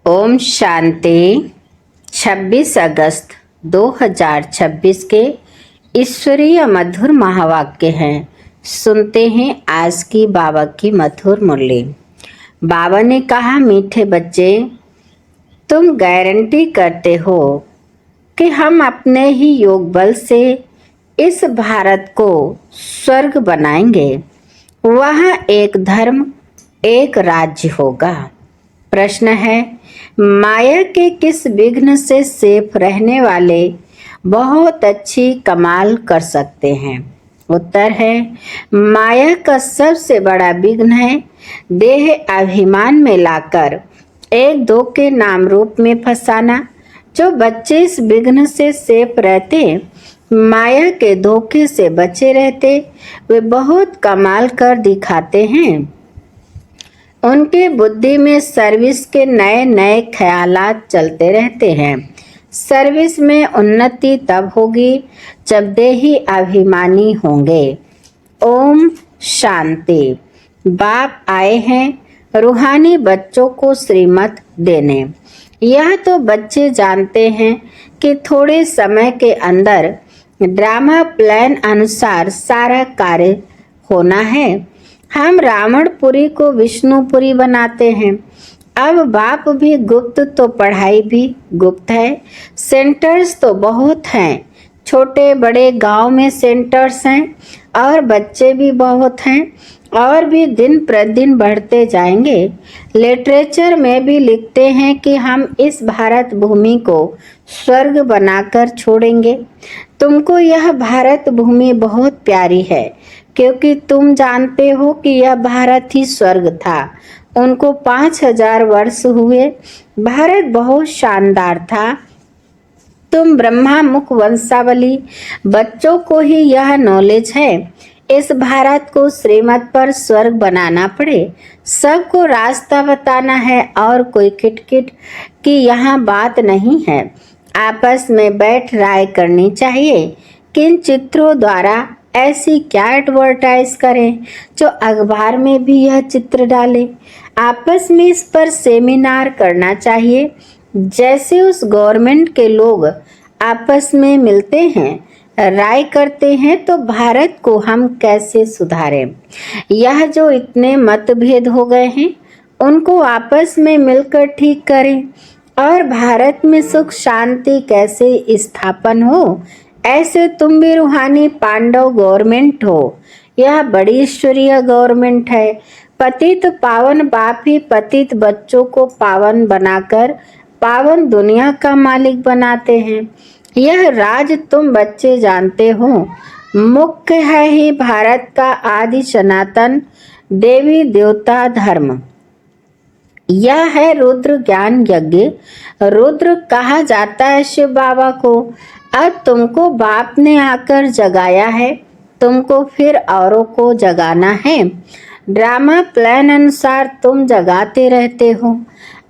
ओम शांति। 26 अगस्त 2026 के ईश्वरीय मधुर महावाक्य हैं। सुनते हैं आज की बाबा की मधुर मुरली। बाबा ने कहा, मीठे बच्चे, तुम गारंटी करते हो कि हम अपने ही योग बल से इस भारत को स्वर्ग बनाएंगे। वहाँ एक धर्म, एक राज्य होगा। प्रश्न है, माया के किस विघ्न से सेफ रहने वाले बहुत अच्छी कमाल कर सकते हैं? उत्तर है, माया का सबसे बड़ा विघ्न है देह अभिमान में लाकर एक दो के नाम रूप में फंसाना। जो बच्चे इस विघ्न से सेफ रहते, माया के धोखे से बचे रहते, वे बहुत कमाल कर दिखाते हैं। उनके बुद्धि में सर्विस के नए नए ख्यालात चलते रहते हैं। सर्विस में उन्नति तब होगी जब देही अभिमानी होंगे। ओम शांति। बाप आए हैं रूहानी बच्चों को श्रीमत देने। यह तो बच्चे जानते हैं कि थोड़े समय के अंदर ड्रामा प्लान अनुसार सारा कार्य होना है। हम रावणपुरी को विष्णुपुरी बनाते हैं। अब बाप भी गुप्त तो पढ़ाई भी गुप्त है। सेंटर्स तो बहुत हैं, छोटे बड़े गांव में सेंटर्स हैं और बच्चे भी बहुत हैं और भी दिन प्रतिदिन बढ़ते जाएंगे। लिटरेचर में भी लिखते हैं कि हम इस भारत भूमि को स्वर्ग बनाकर छोड़ेंगे। तुमको यह भारत भूमि बहुत प्यारी है क्योंकि तुम जानते हो कि यह भारत ही स्वर्ग था। उनको 5000 वर्ष हुए। भारत बहुत शानदार था। तुम ब्रह्मा मुख वंशावली बच्चों को ही यह नॉलेज है। इस भारत को श्रीमत पर स्वर्ग बनाना पड़े, सबको रास्ता बताना है और कोई किटकिट की यहाँ बात नहीं है। आपस में बैठ राय करनी चाहिए। किन चित्रों द्वारा ऐसी क्या एडवर्टाइज करें जो अखबार में भी यह चित्र डालें। आपस में इस पर सेमिनार करना चाहिए। जैसे उस गवर्नमेंट के लोग आपस में मिलते हैं, राय करते हैं, तो भारत को हम कैसे सुधारें। यह जो इतने मतभेद हो गए हैं, उनको आपस में मिलकर ठीक करें और भारत में सुख शांति कैसे स्थापन हो। ऐसे तुम भी रूहानी पांडव गवर्नमेंट हो। यह बड़ी ईश्वरीय गवर्नमेंट है। पतित पावन बाप ही पतित बच्चों को पावन बनाकर पावन दुनिया का मालिक बनाते हैं। यह राज तुम बच्चे जानते हो। मुख्य है ही भारत का आदि सनातन देवी देवता धर्म। यह है रुद्र ज्ञान यज्ञ। रुद्र कहा जाता है शिव बाबा को। अब तुमको बाप ने आकर जगाया है, तुमको फिर औरों को जगाना है। ड्रामा प्लान अनुसार तुम जगाते रहते हो।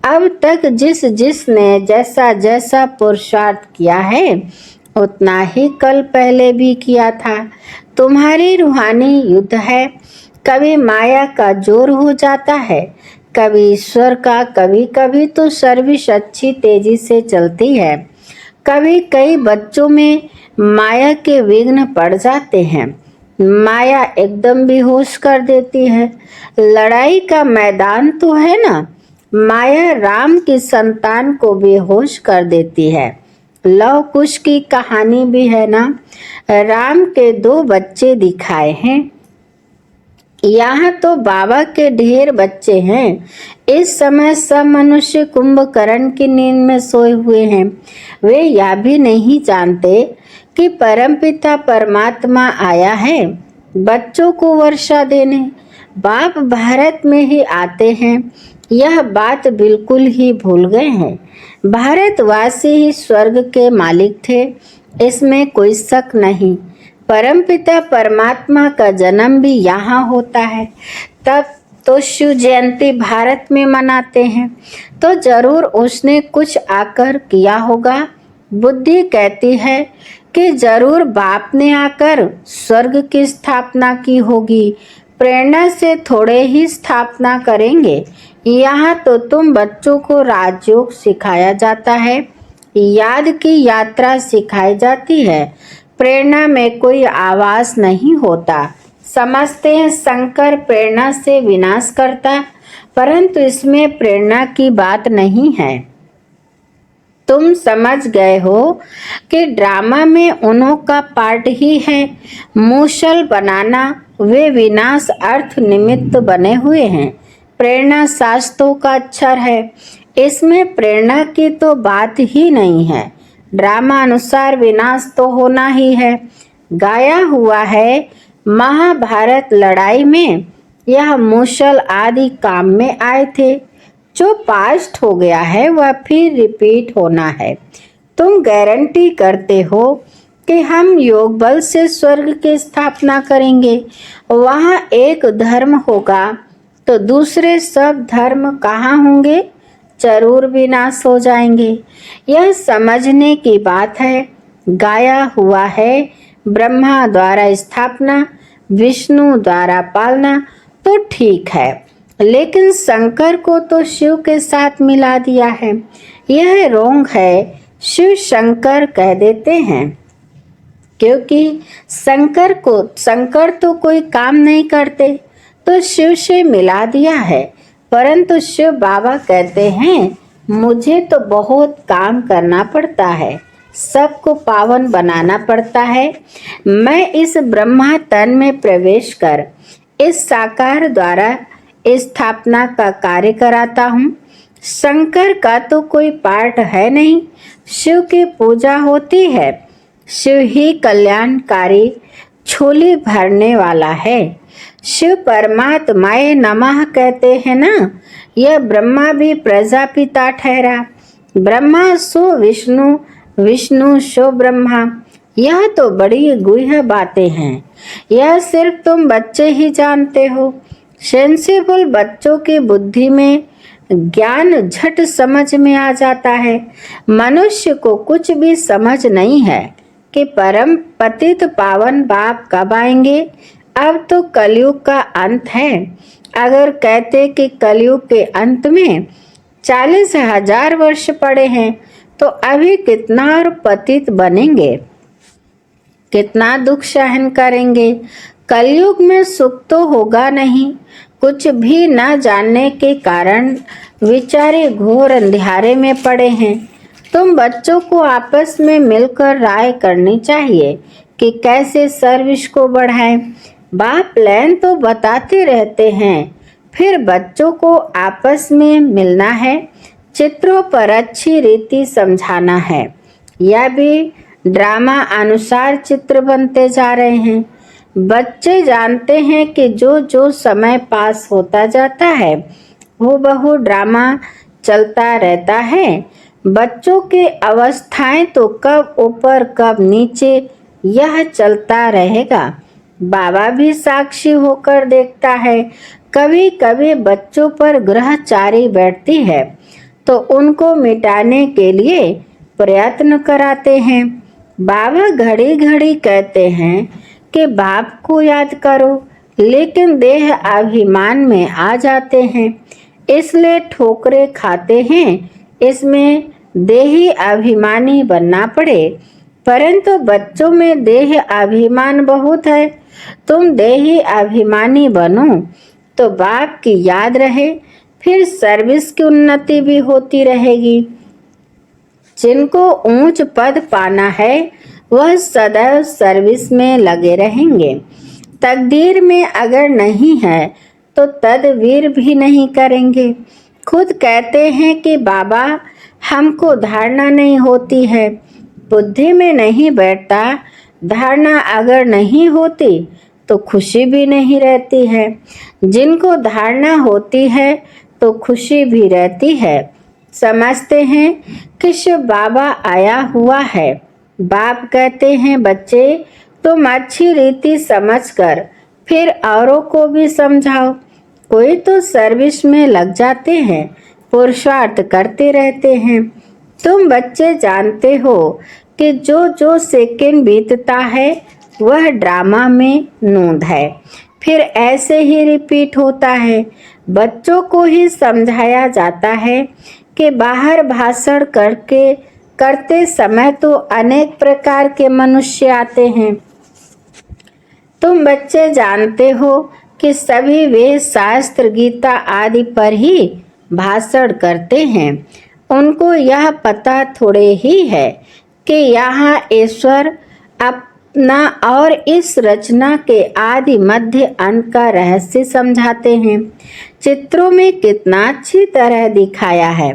अब तक जिसने जैसा जैसा पुरुषार्थ किया है, उतना ही कल पहले भी किया था। तुम्हारी रूहानी युद्ध है। कभी माया का जोर हो जाता है, कभी ईश्वर का। कभी कभी तो सर्विस अच्छी तेजी से चलती है। कभी कई बच्चों में माया के विघ्न पड़ जाते हैं। माया एकदम बेहोश कर देती है। लड़ाई का मैदान तो है ना। माया राम की संतान को बेहोश कर देती है। लव कुश की कहानी भी है ना। राम के 2 बच्चे दिखाए हैं। यहाँ तो बाबा के ढेर बच्चे हैं। इस समय सब मनुष्य कुंभकर्ण की नींद में सोए हुए हैं। वे यह भी नहीं जानते कि परमपिता परमात्मा आया है बच्चों को वर्षा देने। बाप भारत में ही आते हैं, यह बात बिल्कुल ही भूल गए हैं। भारतवासी ही स्वर्ग के मालिक थे, इसमें कोई शक नहीं। परमपिता परमात्मा का जन्म भी यहाँ होता है। तब तो शिव जयंती भारत में मनाते हैं, तो जरूर उसने कुछ आकर किया होगा। बुद्धि कहती है कि जरूर बाप ने आकर स्वर्ग की स्थापना की होगी। प्रेरणा से थोड़े ही स्थापना करेंगे। यहाँ तो तुम बच्चों को राजयोग सिखाया जाता है, याद की यात्रा सिखाई जाती है। प्रेरणा में कोई आवाज नहीं होता। समझते हैं शंकर प्रेरणा से विनाश करता, परंतु इसमें प्रेरणा की बात नहीं है। तुम समझ गए हो कि ड्रामा में उन्हों का पार्ट ही है मूसल बनाना। वे विनाश अर्थ निमित्त बने हुए हैं। प्रेरणा शास्त्रों का अक्षर है, इसमें प्रेरणा की तो बात ही नहीं है। ड्रामा अनुसार विनाश तो होना ही है। गाया हुआ है महाभारत लड़ाई में यह मूसल आदि काम में आए थे। जो पास्ट हो गया है वह फिर रिपीट होना है। तुम गारंटी करते हो कि हम योग बल से स्वर्ग की स्थापना करेंगे, वहाँ एक धर्म होगा तो दूसरे सब धर्म कहाँ होंगे? जरूर विनाश हो जाएंगे। यह समझने की बात है। गाया हुआ है ब्रह्मा द्वारा स्थापना, विष्णु द्वारा पालना, तो ठीक है, लेकिन शंकर को तो शिव के साथ मिला दिया है। यह रोंग है। शिव शंकर कह देते हैं क्योंकि शंकर तो कोई काम नहीं करते, तो शिव से मिला दिया है। परंतु शिव बाबा कहते हैं मुझे तो बहुत काम करना पड़ता है, सबको पावन बनाना पड़ता है। मैं इस ब्रह्मा तन में प्रवेश कर इस साकार द्वारा स्थापना का कार्य कराता हूँ। शंकर का तो कोई पार्ट है नहीं। शिव की पूजा होती है। शिव ही कल्याणकारी झोली भरने वाला है। शिव परमात्माए नमः कहते हैं ना। यह ब्रह्मा भी प्रजापिता ठहरा। ब्रह्मा सो विष्णु, विष्णु सो ब्रह्मा। यह तो बड़ी गुह्य बातें हैं। यह सिर्फ तुम बच्चे ही जानते हो। सेंसिबल बच्चों की बुद्धि में ज्ञान झट समझ में आ जाता है। मनुष्य को कुछ भी समझ नहीं है कि परम पतित पावन बाप कब आएंगे। अब तो कलयुग का अंत है। अगर कहते कि कलयुग के अंत में 40,000 वर्ष पड़े हैं तो अभी कितना और पतित बनेंगे, कितना दुख सहन करेंगे। कलयुग में सुख तो होगा नहीं। कुछ भी न जानने के कारण बेचारे घोर अंधेरे में पड़े हैं। तुम बच्चों को आपस में मिलकर राय करनी चाहिए कि कैसे सर्विस को बढ़ाएं। बाप प्लान तो बताते रहते हैं, फिर बच्चों को आपस में मिलना है, चित्रों पर अच्छी रीति समझाना है। यह भी ड्रामा अनुसार चित्र बनते जा रहे हैं। बच्चे जानते हैं कि जो जो समय पास होता जाता है वो बहु ड्रामा चलता रहता है। बच्चों के अवस्थाएं तो कब ऊपर कब नीचे यह चलता रहेगा। बाबा भी साक्षी होकर देखता है। कभी कभी बच्चों पर ग्रहचारी बैठती है तो उनको मिटाने के लिए प्रयत्न कराते हैं। बाबा घड़ी घड़ी कहते हैं कि बाप को याद करो, लेकिन देह अभिमान में आ जाते हैं, इसलिए ठोकरे खाते हैं। इसमें देही अभिमानी बनना पड़े, परंतु बच्चों में देह अभिमान बहुत है। तुम देही अभिमानी बनो तो बाप की याद रहे, फिर सर्विस की उन्नति भी होती रहेगी। जिनको ऊंच पद पाना है वह सदैव सर्विस में लगे रहेंगे। तकदीर में अगर नहीं है तो तदवीर भी नहीं करेंगे। खुद कहते हैं कि बाबा हमको धारणा नहीं होती है, बुद्धि में नहीं बैठता। धारणा अगर नहीं होती तो खुशी भी नहीं रहती है। जिनको धारणा होती है तो खुशी भी रहती है। समझते हैं कि शिव बाबा आया हुआ है। बाप कहते हैं बच्चे तुम अच्छी रीति समझकर फिर औरों को भी समझाओ। कोई तो सर्विस में लग जाते हैं, पुरुषार्थ करते रहते हैं। तुम बच्चे जानते हो कि जो जो सेकंड बीतता है वह ड्रामा में नोंद है। फिर ऐसे ही रिपीट होता है। बच्चों को ही समझाया जाता है कि बाहर भाषण करते समय तो अनेक प्रकार के मनुष्य आते हैं। तुम बच्चे जानते हो कि सभी वेद शास्त्र गीता आदि पर ही भाषण करते हैं। उनको यह पता थोड़े ही है कि यहाँ ईश्वर अपना और इस रचना के आदि मध्य अंत का रहस्य समझाते हैं। चित्रों में कितना अच्छी तरह दिखाया है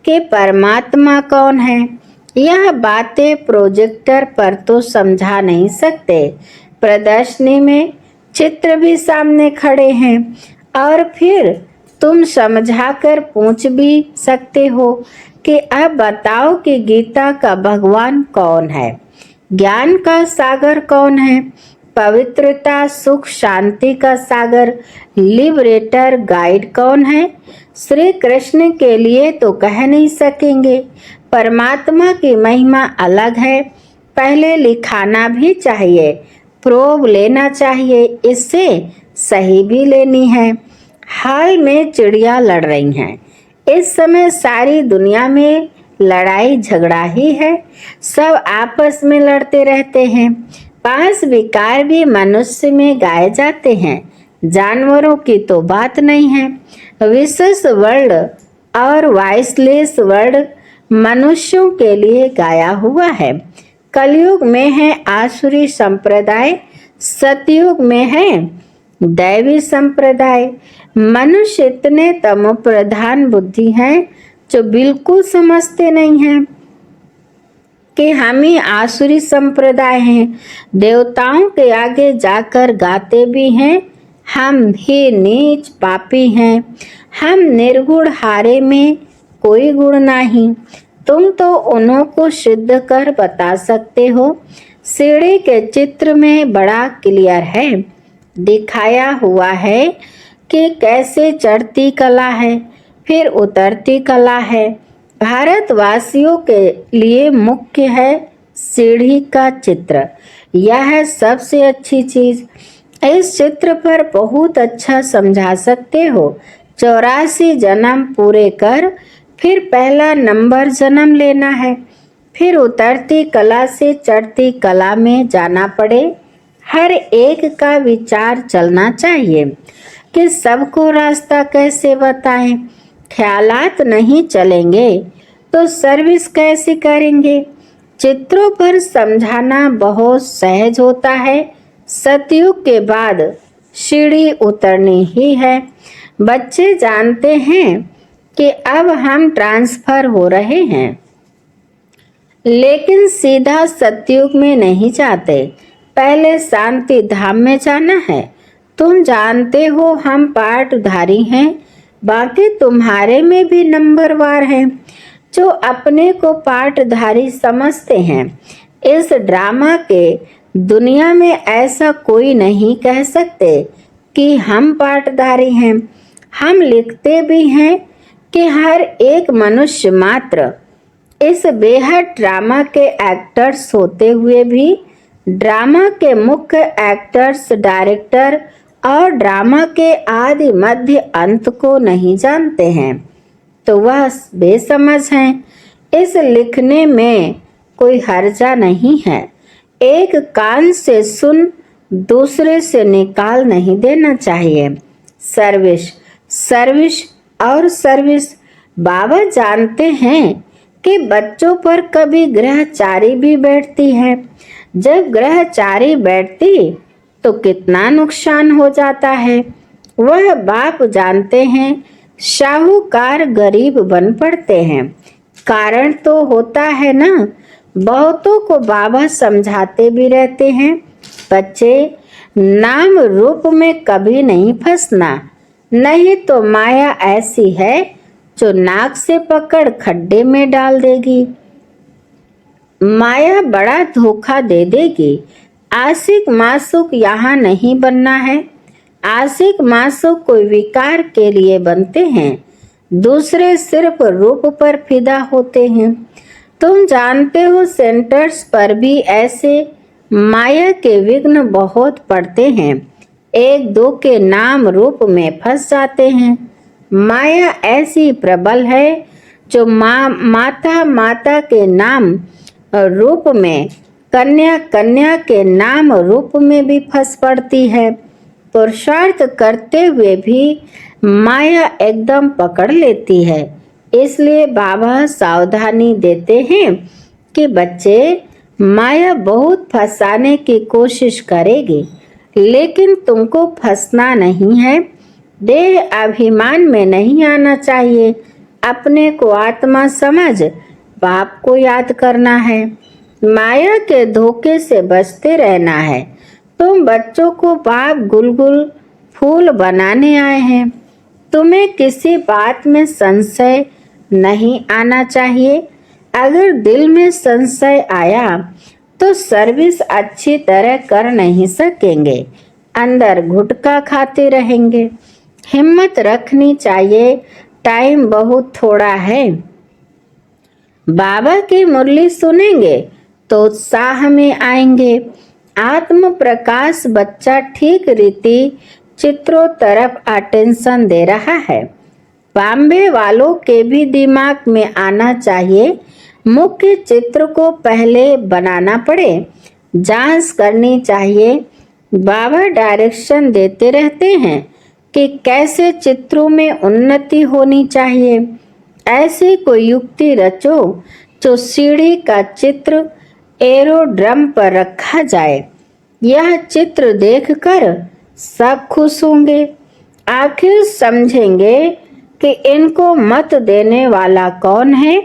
कि परमात्मा कौन है। यह बातें प्रोजेक्टर पर तो समझा नहीं सकते। प्रदर्शनी में चित्र भी सामने खड़े हैं और फिर तुम समझाकर पूछ भी सकते हो कि अब बताओ कि गीता का भगवान कौन है, ज्ञान का सागर कौन है, पवित्रता सुख शांति का सागर लिबरेटर गाइड कौन है। श्री कृष्ण के लिए तो कह नहीं सकेंगे। परमात्मा की महिमा अलग है। पहले लिखाना भी चाहिए, प्रोब लेना चाहिए, इससे सही भी लेनी है। हाल में चिड़िया लड़ रही हैं। इस समय सारी दुनिया में लड़ाई झगड़ा ही है। सब आपस में लड़ते रहते हैं। 5 विकार भी मनुष्य में गाए जाते हैं। जानवरों की तो बात नहीं है। विशेष वर्ड और वॉइसलेस वर्ड मनुष्यों के लिए गाया हुआ है। कलयुग में है आसुरी संप्रदाय, सतयुग में है दैवी संप्रदाय। मनुष्य इतने तमो प्रधान बुद्धि हैं जो बिल्कुल समझते नहीं हैं कि हम ही आसुरी संप्रदाय हैं। देवताओं के आगे जाकर गाते भी हैं, हम ही नीच पापी हैं, हम निर्गुण हारे में कोई गुण नहीं। तुम तो उन्हों को सिद्ध कर बता सकते हो। सीढ़ी के चित्र में बड़ा क्लियर है, दिखाया हुआ है कि कैसे चढ़ती कला है, फिर उतरती कला है। भारतवासियों के लिए मुख्य है सीढ़ी का चित्र। यह है सबसे अच्छी चीज। इस चित्र पर बहुत अच्छा समझा सकते हो। 84 जन्म पूरे कर फिर पहला नंबर जन्म लेना है, फिर उतरती कला से चढ़ती कला में जाना पड़े। हर एक का विचार चलना चाहिए कि सबको रास्ता कैसे बताएं। ख्यालात नहीं चलेंगे तो सर्विस कैसे करेंगे। चित्रों पर समझाना बहुत सहज होता है। सतयुग के बाद सीढ़ी उतरनी ही है। बच्चे जानते हैं कि अब हम ट्रांसफर हो रहे हैं, लेकिन सीधा सतयुग में नहीं जाते, पहले शांति धाम में जाना है। तुम जानते हो हम पाठधारी हैं, बाकी तुम्हारे में भी नंबरवार हैं जो अपने को पाठधारी समझते हैं। इस ड्रामा के दुनिया में ऐसा कोई नहीं कह सकते कि हम पाठधारी हैं। हम लिखते भी हैं कि हर एक मनुष्य मात्र इस बेहद ड्रामा के एक्टर्स होते हुए भी ड्रामा के मुख्य एक्टर्स, डायरेक्टर और ड्रामा के आदि मध्य अंत को नहीं जानते हैं, तो वह बेसमझ हैं। इस लिखने में कोई हर्जा नहीं है। एक कान से सुन दूसरे से निकाल नहीं देना चाहिए। सर्विस, सर्विस और सर्विस। बाबा जानते हैं कि बच्चों पर कभी ग्रहचारी भी बैठती है। जब ग्रहचारी बैठती तो कितना नुकसान हो जाता है, वह बाप जानते हैं। साहूकार गरीब बन पड़ते हैं। कारण तो होता है ना। बहुतों को बाबा समझाते भी रहते हैं, बच्चे नाम रूप में कभी नहीं फंसना, नहीं तो माया ऐसी है जो नाक से पकड़ खड्डे में डाल देगी। माया बड़ा धोखा दे देगी। आशिक मासूक यहाँ नहीं बनना है। आशिक मासूक कोई विकार के लिए बनते हैं, दूसरे सिर्फ रूप पर फिदा होते हैं। तुम जानते हो सेंटर्स पर भी ऐसे माया के विघ्न बहुत पड़ते हैं। एक दो के नाम रूप में फंस जाते हैं। माया ऐसी प्रबल है जो माता माता के नाम रूप में, कन्या कन्या के नाम रूप में भी फंस पड़ती है। पुरुषार्थ करते हुए भी माया एकदम पकड़ लेती है। इसलिए बाबा सावधानी देते हैं कि बच्चे, माया बहुत फंसाने की कोशिश करेगी, लेकिन तुमको फंसना नहीं है। देह अभिमान में नहीं आना चाहिए। अपने को आत्मा समझ बाप को याद करना है। माया के धोखे से बचते रहना है। तुम बच्चों को बाप गुलगुल फूल बनाने आए हैं। तुम्हें किसी बात में संशय नहीं आना चाहिए। अगर दिल में संशय आया तो सर्विस अच्छी तरह कर नहीं सकेंगे, अंदर गुटखा खाते रहेंगे। हिम्मत रखनी चाहिए, टाइम बहुत थोड़ा है। बाबा की मुरली सुनेंगे तो उत्साह में आएंगे। आत्म प्रकाश बच्चा ठीक रीति चित्रों तरफ अटेंशन दे रहा है। बॉम्बे वालों के भी दिमाग में आना चाहिए, मुख्य चित्र को पहले बनाना पड़े। जांच करनी चाहिए। बाबा डायरेक्शन देते रहते हैं कि कैसे चित्रों में उन्नति होनी चाहिए। ऐसी कोई युक्ति रचो जो सीढ़ी का चित्र एरोड्रम पर रखा जाए। यह चित्र देखकर सब खुश होंगे। आखिर समझेंगे कि इनको मत देने वाला कौन है।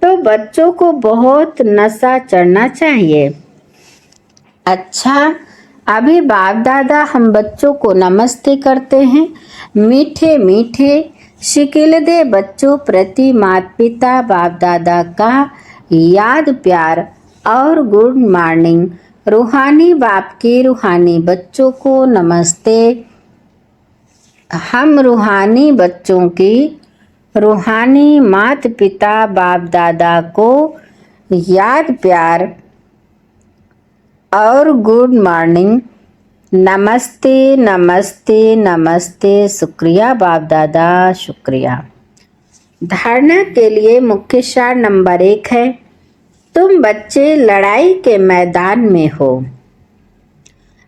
तो बच्चों को बहुत नशा चढ़ना चाहिए। अच्छा, अभी बाप दादा हम बच्चों को नमस्ते करते हैं। मीठे मीठे शिकिलदे बच्चों प्रति माता पिता बाप दादा का याद प्यार और गुड मॉर्निंग। रूहानी बाप की रूहानी बच्चों को नमस्ते। हम रूहानी बच्चों की रूहानी माता पिता बाप दादा को याद प्यार और गुड मॉर्निंग। नमस्ते नमस्ते नमस्ते। शुक्रिया बाप दादा, शुक्रिया। धारणा के लिए मुख्य सार नंबर 1 है, तुम बच्चे लड़ाई के मैदान में हो।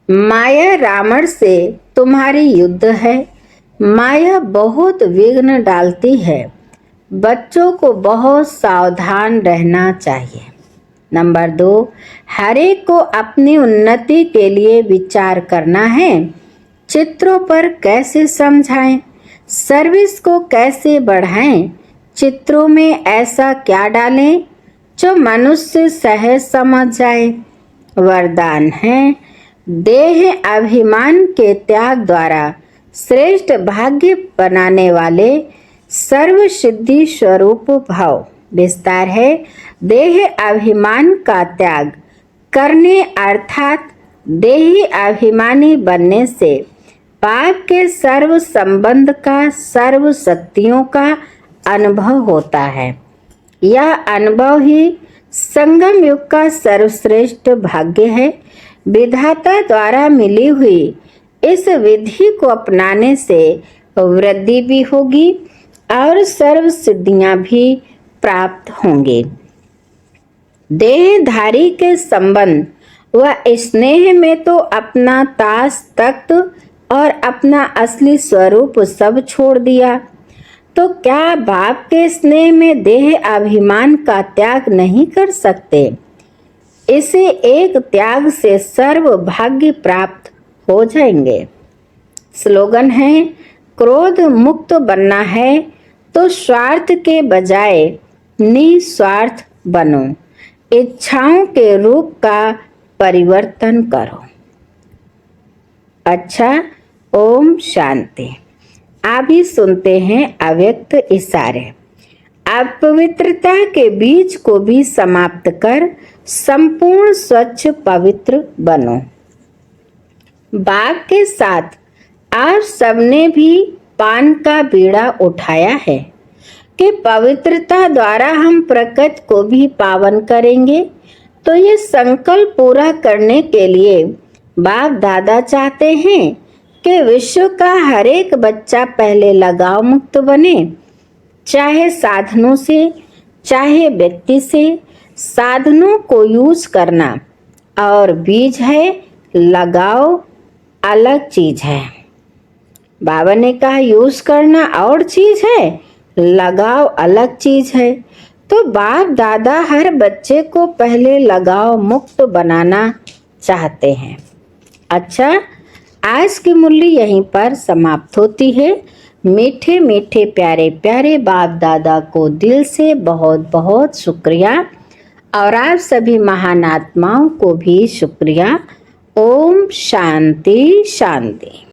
माया रावण से तुम्हारी युद्ध है। माया बहुत विघ्न डालती है। बच्चों को बहुत सावधान रहना चाहिए। नंबर 2, हर एक को अपनी उन्नति के लिए विचार करना है। चित्रों पर कैसे समझाएं, सर्विस को कैसे बढ़ाएं, चित्रों में ऐसा क्या डालें जो मनुष्य सहज समझ जाए। वरदान है, देह अभिमान के त्याग द्वारा श्रेष्ठ भाग्य बनाने वाले सर्व सिद्धि स्वरूप भाव। विस्तार है, देह अभिमान का त्याग करने अर्थात देही अभिमानी बनने से पाप के सर्व संबंध का, सर्व शक्तियों का अनुभव होता है। यह अनुभव ही संगम युग का सर्वश्रेष्ठ भाग्य है। विधाता द्वारा मिली हुई इस विधि को अपनाने से वृद्धि भी होगी और सर्व सिद्धियां भी प्राप्त होंगे। देहधारी के संबंध व स्नेह में तो अपना ताश तख्त और अपना असली स्वरूप सब छोड़ दिया, तो क्या बाप के स्नेह में देह अभिमान का त्याग नहीं कर सकते? इसे एक त्याग से सर्व भाग्य प्राप्त हो जाएंगे। स्लोगन है, क्रोध मुक्त बनना है तो स्वार्थ के बजाय निस्वार्थ बनो। इच्छाओं के रूप का परिवर्तन करो। अच्छा, ओम शांति। अभी सुनते हैं अव्यक्त इशारे। अपवित्रता के बीज को भी समाप्त कर संपूर्ण स्वच्छ पवित्र बनो। बाप के साथ आप सबने भी पान का बीड़ा उठाया है कि पवित्रता द्वारा हम प्रकृति को भी पावन करेंगे। तो ये संकल्प पूरा करने के लिए बाप दादा चाहते हैं कि विश्व का हर एक बच्चा पहले लगाव मुक्त बने, चाहे साधनों से चाहे व्यक्ति से। साधनों को यूज करना और बीज है लगाव अलग चीज है। बाबा ने कहा यूज करना और चीज है, लगाव अलग चीज है। तो बाप दादा हर बच्चे को पहले लगाव मुक्त बनाना चाहते हैं। अच्छा, आज की मुरली यहीं पर समाप्त होती है। मीठे मीठे प्यारे प्यारे बाप दादा को दिल से बहुत बहुत शुक्रिया और आप सभी महान आत्माओं को भी शुक्रिया। ओम शांति शांति।